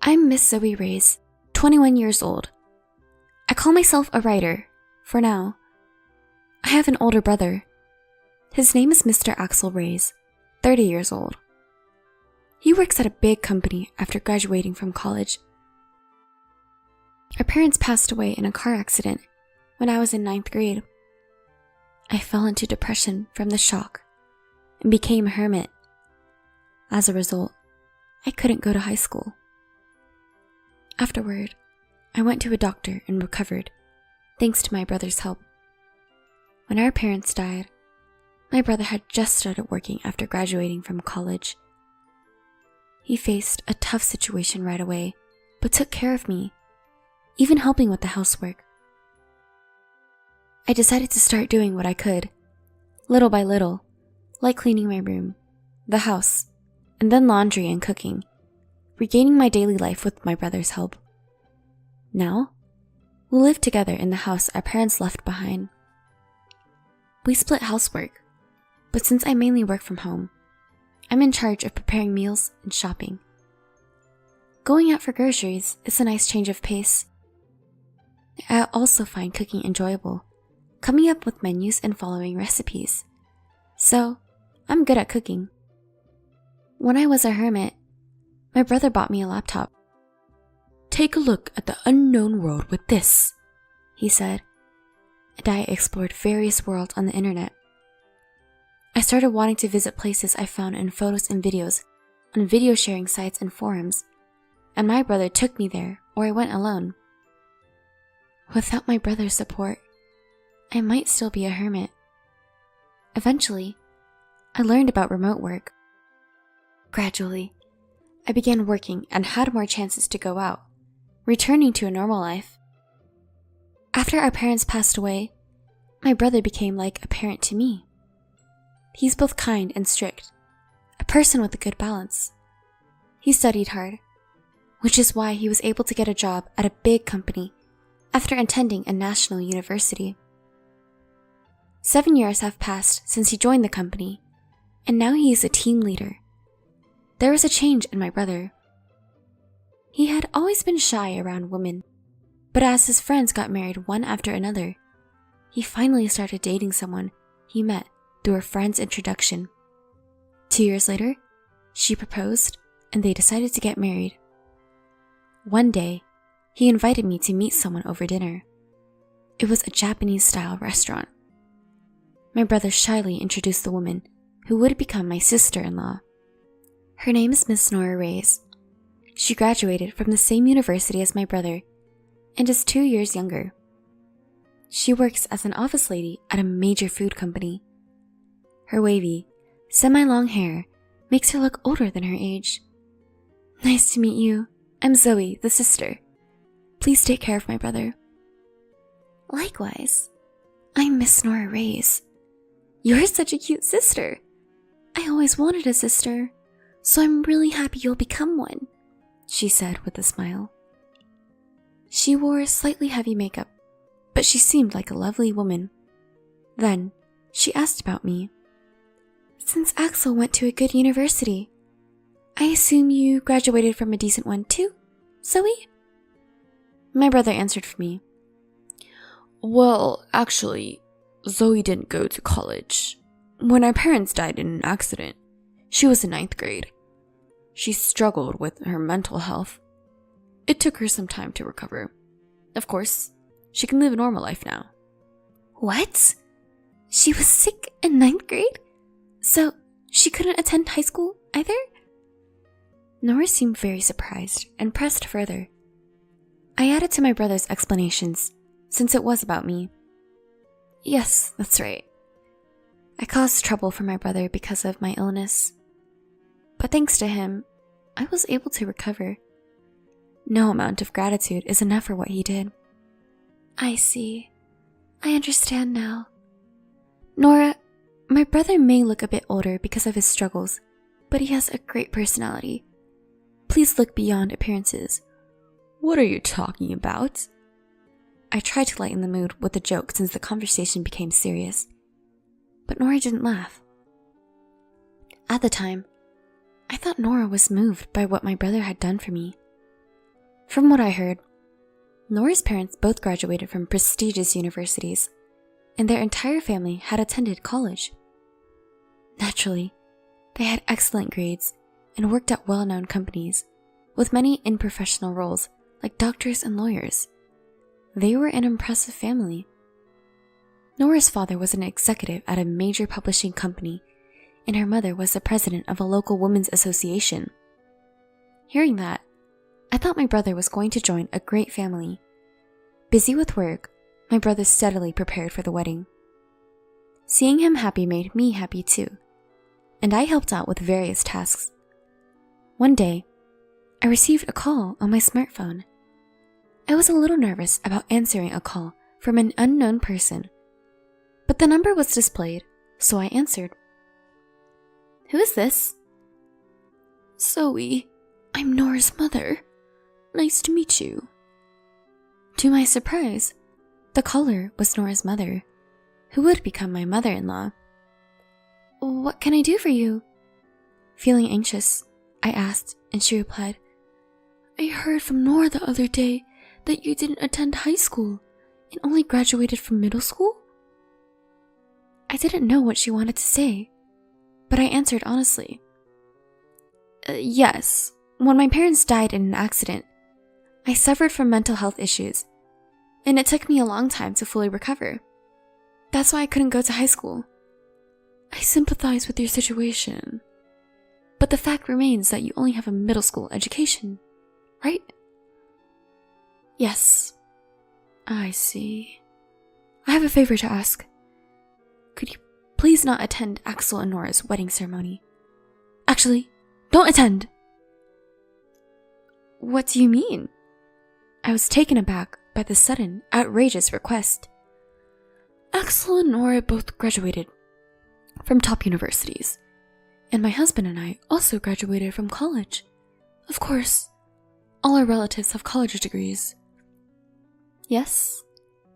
I'm Miss Zoe Reyes, 21 years old. I call myself a writer, for now. I have an older brother. His name is Mr. Axel Reyes, 30 years old. He works at a big company after graduating from college. Our parents passed away in a car accident when I was in 9th grade. I fell into depression from the shock and became a hermit. As a result, I couldn't go to high school. Afterward, I went to a doctor and recovered, thanks to my brother's help. When our parents died, my brother had just started working after graduating from college. He faced a tough situation right away, but took care of me, even helping with the housework. I decided to start doing what I could, little by little, like cleaning my room, the house, and then laundry and cooking, regaining my daily life with my brother's help. Now, we live together in the house our parents left behind. We split housework, but since I mainly work from home, I'm in charge of preparing meals and shopping. Going out for groceries is a nice change of pace. I also find cooking enjoyable, coming up with menus and following recipes. So, I'm good at cooking. When I was a hermit, my brother bought me a laptop. "Take a look at the unknown world with this," he said, and I explored various worlds on the internet. I started wanting to visit places I found in photos and videos on video sharing sites and forums, and my brother took me there, or I went alone. Without my brother's support, I might still be a hermit. Eventually, I learned about remote work. Gradually, I began working and had more chances to go out, returning to a normal life. After our parents passed away, my brother became like a parent to me. He's both kind and strict, a person with a good balance. He studied hard, which is why he was able to get a job at a big company after attending a national university. 7 years have passed since he joined the company, and now he is a team leader. There was a change in my brother. He had always been shy around women, but as his friends got married one after another, he finally started dating someone he met through a friend's introduction. 2 years later, she proposed and they decided to get married. One day, he invited me to meet someone over dinner. It was a Japanese-style restaurant. My brother shyly introduced the woman who would become my sister-in-law. Her name is Miss Nora Reyes. She graduated from the same university as my brother and is 2 years younger. She works as an office lady at a major food company. Her wavy, semi-long hair makes her look older than her age. "Nice to meet you. I'm Zoe, the sister. Please take care of my brother." "Likewise. I'm Miss Nora Reyes. You're such a cute sister. I always wanted a sister, so I'm really happy you'll become one," she said with a smile. She wore slightly heavy makeup, but she seemed like a lovely woman. Then, she asked about me. "Since Axel went to a good university, I assume you graduated from a decent one too, Zoe?" My brother answered for me. "Well, actually, Zoe didn't go to college. When our parents died in an accident, she was in 9th grade. She struggled with her mental health. It took her some time to recover. Of course, she can live a normal life now." "What? She was sick in 9th grade? So she couldn't attend high school either?" Nora seemed very surprised and pressed further. I added to my brother's explanations, since it was about me. "Yes, that's right. I caused trouble for my brother because of my illness. But thanks to him, I was able to recover. No amount of gratitude is enough for what he did." "I see. I understand now. Nora, my brother may look a bit older because of his struggles, but he has a great personality. Please look beyond appearances." "What are you talking about?" I tried to lighten the mood with a joke since the conversation became serious, but Nora didn't laugh. At the time, I thought Nora was moved by what my brother had done for me. From what I heard, Nora's parents both graduated from prestigious universities, and their entire family had attended college. Naturally, they had excellent grades and worked at well-known companies, with many in professional roles like doctors and lawyers. They were an impressive family. Nora's father was an executive at a major publishing company, and her mother was the president of a local women's association. Hearing that, I thought my brother was going to join a great family. Busy with work, my brother steadily prepared for the wedding. Seeing him happy made me happy too, and I helped out with various tasks. One day, I received a call on my smartphone. I was a little nervous about answering a call from an unknown person, but the number was displayed, so I answered. "Who is this?" "Zoe, I'm Nora's mother. Nice to meet you." To my surprise, the caller was Nora's mother, who would become my mother-in-law. "What can I do for you?" Feeling anxious, I asked, and she replied, "I heard from Nora the other day that you didn't attend high school and only graduated from middle school." I didn't know what she wanted to say, but I answered honestly. Yes, when my parents died in an accident, I suffered from mental health issues, and it took me a long time to fully recover. That's why I couldn't go to high school." "I sympathize with your situation, but the fact remains that you only have a middle school education, right?" "Yes." "I see. I have a favor to ask. Could you please not attend Axel and Nora's wedding ceremony? Actually, don't attend." "What do you mean?" I was taken aback by the sudden, outrageous request. "Axel and Nora both graduated from top universities, and my husband and I also graduated from college. Of course, all our relatives have college degrees." "Yes?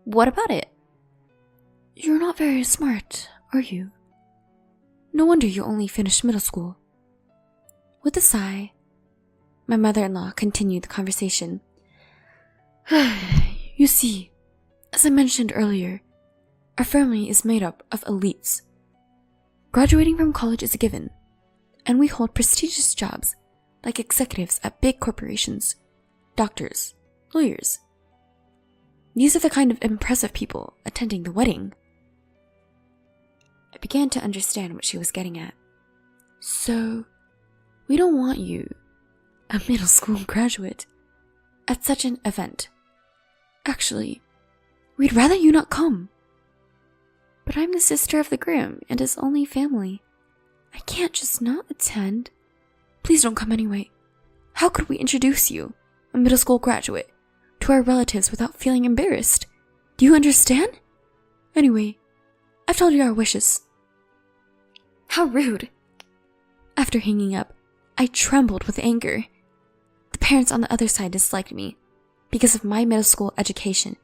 What about it?" "You're not very smart, are you? No wonder you only finished middle school." With a sigh, my mother-in-law continued the conversation. "You see, as I mentioned earlier, our family is made up of elites. Graduating from college is a given, and we hold prestigious jobs like executives at big corporations, doctors, lawyers. These are the kind of impressive people attending the wedding." I began to understand what she was getting at. "So, we don't want you, a middle school graduate, at such an event. Actually, we'd rather you not come." "But I'm the sister of the groom and his only family. I can't just not attend." "Please don't come anyway. How could we introduce you, a middle school graduate, to our relatives without feeling embarrassed? Do you understand? Anyway, I've told you our wishes." How rude. After hanging up, I trembled with anger. The parents on the other side disliked me because of my middle school education,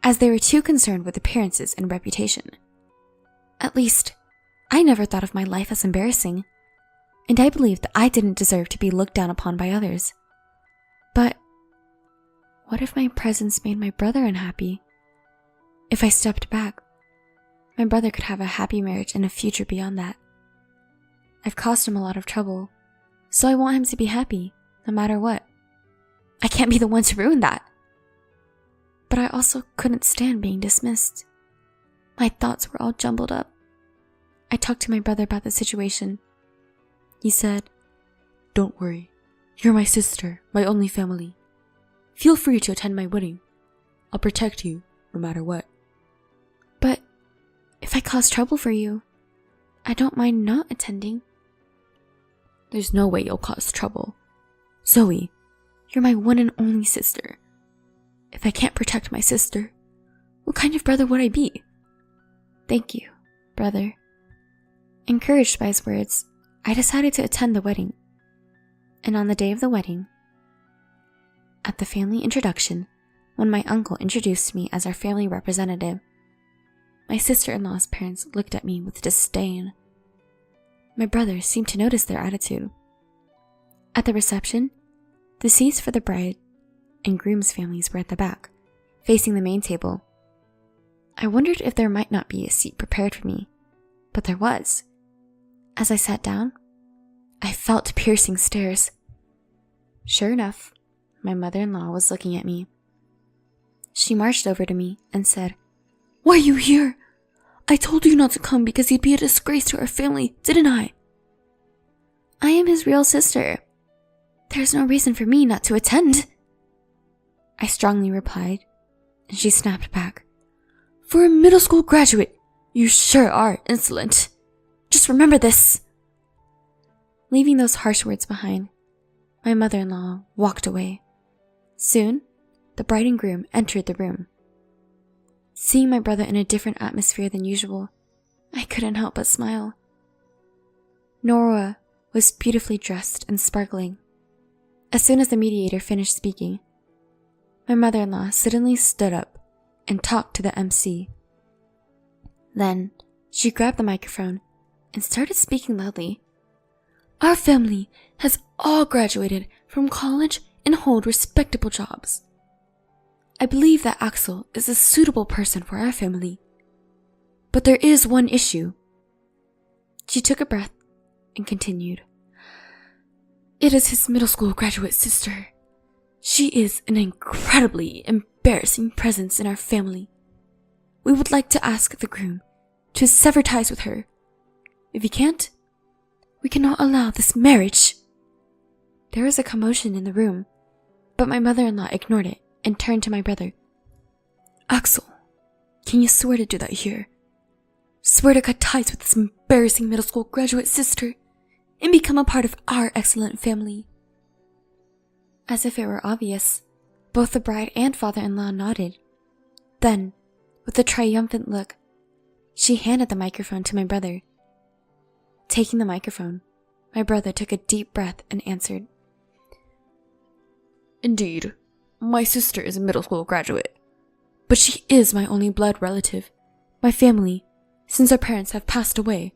as they were too concerned with appearances and reputation. At least, I never thought of my life as embarrassing, and I believed that I didn't deserve to be looked down upon by others. But what if my presence made my brother unhappy? If I stepped back, my brother could have a happy marriage and a future beyond that. I've caused him a lot of trouble, so I want him to be happy, no matter what. I can't be the one to ruin that. But I also couldn't stand being dismissed. My thoughts were all jumbled up. I talked to my brother about the situation. He said, "Don't worry. You're my sister, my only family. Feel free to attend my wedding. I'll protect you, no matter what." "But if I cause trouble for you, I don't mind not attending." "There's no way you'll cause trouble. Zoe, you're my one and only sister. If I can't protect my sister, what kind of brother would I be?" "Thank you, brother." Encouraged by his words, I decided to attend the wedding. And on the day of the wedding, at the family introduction, when my uncle introduced me as our family representative, my sister-in-law's parents looked at me with disdain. My brother seemed to notice their attitude. At the reception, the seats for the bride and groom's families were at the back, facing the main table. I wondered if there might not be a seat prepared for me, but there was. As I sat down, I felt piercing stares. Sure enough, my mother-in-law was looking at me. She marched over to me and said, "Why are you here? I told you not to come because you'd be a disgrace to our family, didn't I?" "I am his real sister. There's no reason for me not to attend," I strongly replied, and she snapped back. "For a middle school graduate, you sure are insolent. Just remember this." Leaving those harsh words behind, my mother-in-law walked away. Soon, the bride and groom entered the room. Seeing my brother in a different atmosphere than usual, I couldn't help but smile. Nora was beautifully dressed and sparkling. As soon as the mediator finished speaking, my mother-in-law suddenly stood up and talked to the MC. Then, she grabbed the microphone and started speaking loudly. "Our family has all graduated from college and hold respectable jobs. I believe that Axel is a suitable person for our family. But there is one issue." She took a breath and continued. "It is his middle school graduate sister. She is an incredibly embarrassing presence in our family. We would like to ask the groom to sever ties with her. If he can't, we cannot allow this marriage." There was a commotion in the room, but my mother-in-law ignored it and turned to my brother. "Axel, can you swear to do that here? Swear to cut ties with this embarrassing middle school graduate sister and become a part of our excellent family." As if it were obvious, both the bride and father-in-law nodded. Then, with a triumphant look, she handed the microphone to my brother. Taking the microphone, my brother took a deep breath and answered, "Indeed, my sister is a middle school graduate, but she is my only blood relative, my family, since our parents have passed away.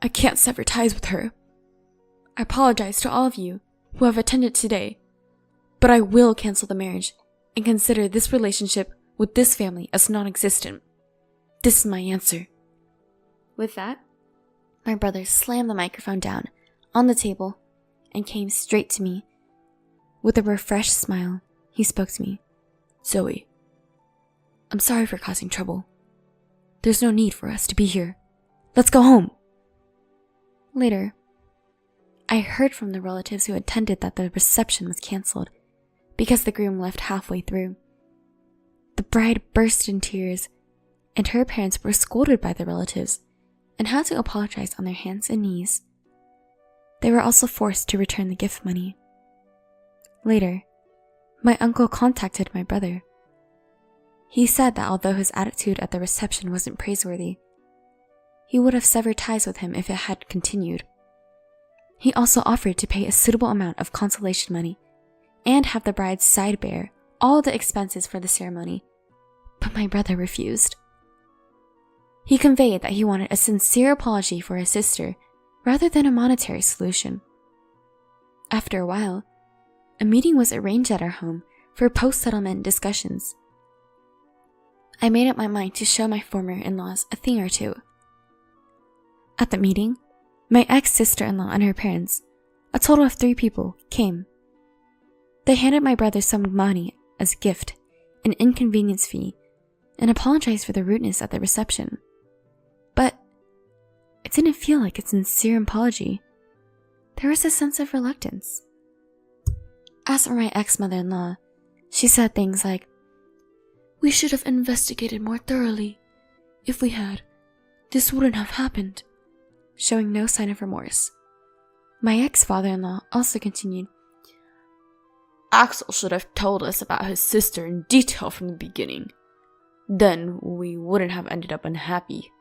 I can't sever ties with her. I apologize to all of you who have attended today, but I will cancel the marriage and consider this relationship with this family as non-existent. This is my answer." With that, my brother slammed the microphone down on the table and came straight to me. With a refreshed smile, he spoke to me. "Zoe, I'm sorry for causing trouble. There's no need for us to be here. Let's go home." Later, I heard from the relatives who attended that the reception was canceled because the groom left halfway through. The bride burst in tears, and her parents were scolded by the relatives and had to apologize on their hands and knees. They were also forced to return the gift money. Later, my uncle contacted my brother. He said that although his attitude at the reception wasn't praiseworthy, he would have severed ties with him if it had continued. He also offered to pay a suitable amount of consolation money and have the bride's side bear all the expenses for the ceremony, but my brother refused. He conveyed that he wanted a sincere apology for his sister rather than a monetary solution. After a while, a meeting was arranged at our home for post-settlement discussions. I made up my mind to show my former in-laws a thing or two. At the meeting, my ex-sister-in-law and her parents, a total of 3 people, came. They handed my brother some money as a gift, an inconvenience fee, and apologized for the rudeness at the reception. But it didn't feel like a sincere apology. There was a sense of reluctance. As for my ex-mother-in-law, she said things like, "We should have investigated more thoroughly. If we had, this wouldn't have happened," showing no sign of remorse. My ex-father-in-law also continued, "Axel should have told us about his sister in detail from the beginning. Then we wouldn't have ended up unhappy."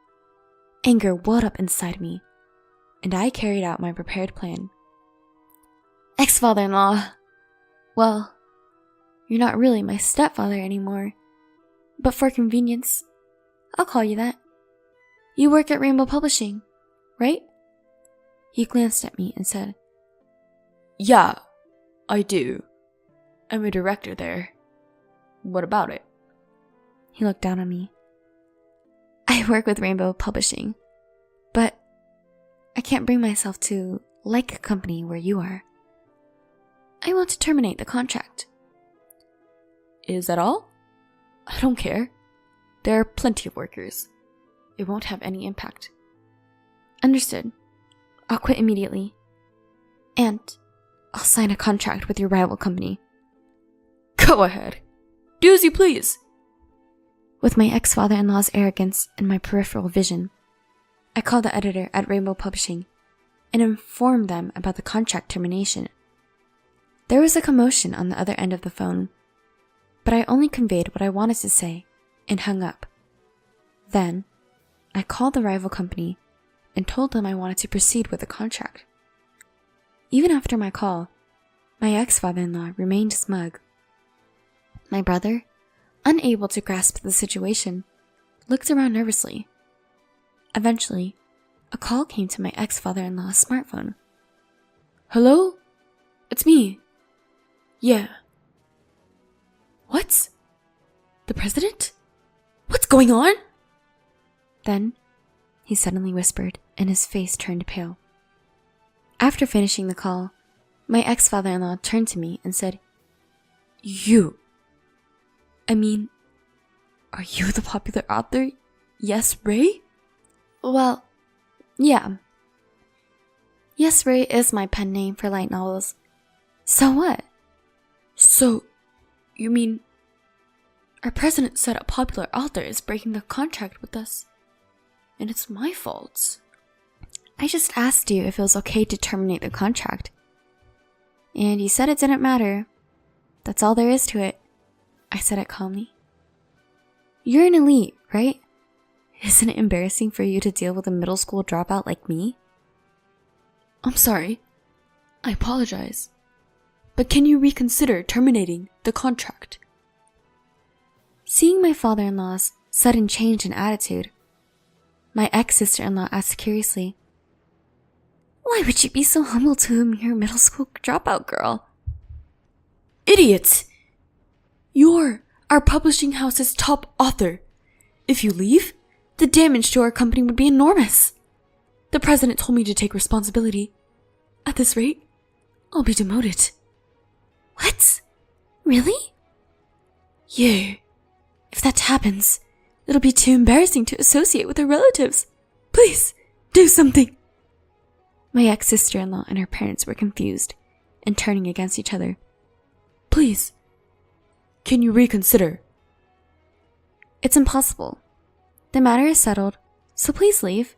Anger welled up inside me, and I carried out my prepared plan. "Ex-father-in-law, well, you're not really my stepfather anymore, but for convenience, I'll call you that. You work at Rainbow Publishing, right?" He glanced at me and said, "Yeah, I do. I'm a director there. What about it? He looked down on me. I work with Rainbow Publishing, but I can't bring myself to like a company where you are. I want to terminate the contract. Is that all? I don't care. There are plenty of workers. It won't have any impact. Understood. I'll quit immediately. And I'll sign a contract with your rival company. Go ahead. Do as you please. With my ex-father-in-law's arrogance and my peripheral vision, I called the editor at Rainbow Publishing and informed them about the contract termination. There was a commotion on the other end of the phone, but I only conveyed what I wanted to say and hung up. Then, I called the rival company and told them I wanted to proceed with the contract. Even after my call, my ex-father-in-law remained smug. My brother, unable to grasp the situation, looked around nervously. Eventually, a call came to my ex-father-in-law's smartphone. Hello? It's me. Yeah. What? The president? What's going on? Then, he suddenly whispered, and his face turned pale. After finishing the call, my ex-father-in-law turned to me and said, Are you the popular author? Yes, Ray? Well, yeah. Yes, Ray is my pen name for light novels. So what? So, you mean our president said a popular author is breaking the contract with us, and it's my fault? I just asked you if it was okay to terminate the contract. And you said it didn't matter. That's all there is to it, I said it calmly. You're an elite, right? Isn't it embarrassing for you to deal with a middle school dropout like me? I'm sorry. I apologize. But can you reconsider terminating the contract? Seeing my father-in-law's sudden change in attitude, my ex-sister-in-law asked curiously, why would you be so humble to a mere middle school dropout girl? Idiot! You're our publishing house's top author. If you leave, the damage to our company would be enormous. The president told me to take responsibility. At this rate, I'll be demoted. What? Really? Yeah. If that happens, it'll be too embarrassing to associate with her relatives. Please, do something. My ex-sister-in-law and her parents were confused and turning against each other. Please, can you reconsider? It's impossible. The matter is settled, so please leave.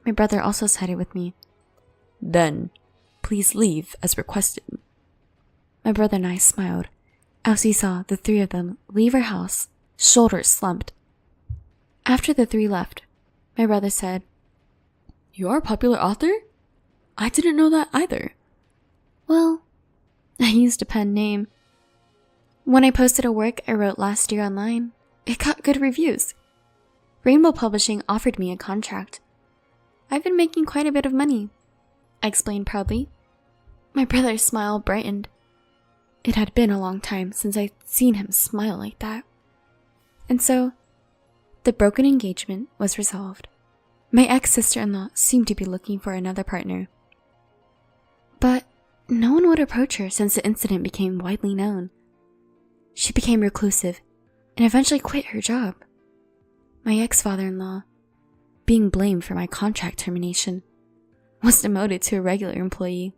My brother also sided with me. Then, please leave as requested. My brother and I smiled as we saw the three of them leave our house, shoulders slumped. After the three left, my brother said, You're a popular author? I didn't know that either. Well, I used a pen name. When I posted a work I wrote last year online, it got good reviews. Rainbow Publishing offered me a contract. I've been making quite a bit of money, I explained proudly. My brother's smile brightened. It had been a long time since I'd seen him smile like that. And so, the broken engagement was resolved. My ex-sister-in-law seemed to be looking for another partner. But no one would approach her since the incident became widely known. She became reclusive and eventually quit her job. My ex-father-in-law, being blamed for my contract termination, was demoted to a regular employee.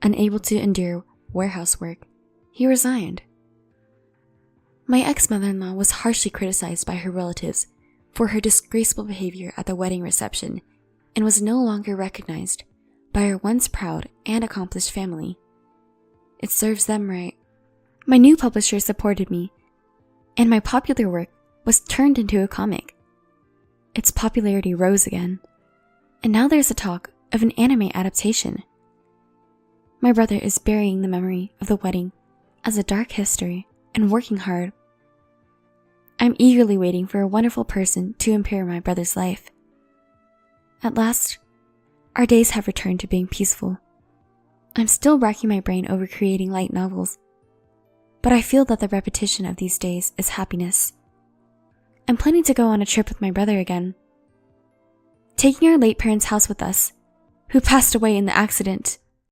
Unable to endure warehouse work, he resigned. My ex-mother-in-law was harshly criticized by her relatives for her disgraceful behavior at the wedding reception and was no longer recognized by her once proud and accomplished family. It serves them right. My new publisher supported me, and my popular work was turned into a comic. Its popularity rose again, and now there's a talk of an anime adaptation. My brother is burying the memory of the wedding as a dark history and working hard. I'm eagerly waiting for a wonderful person to impair my brother's life. At last, our days have returned to being peaceful. I'm still racking my brain over creating light novels, but I feel that the repetition of these days is happiness. I'm planning to go on a trip with my brother again. Taking our late parents' house with us, who passed away in the accident,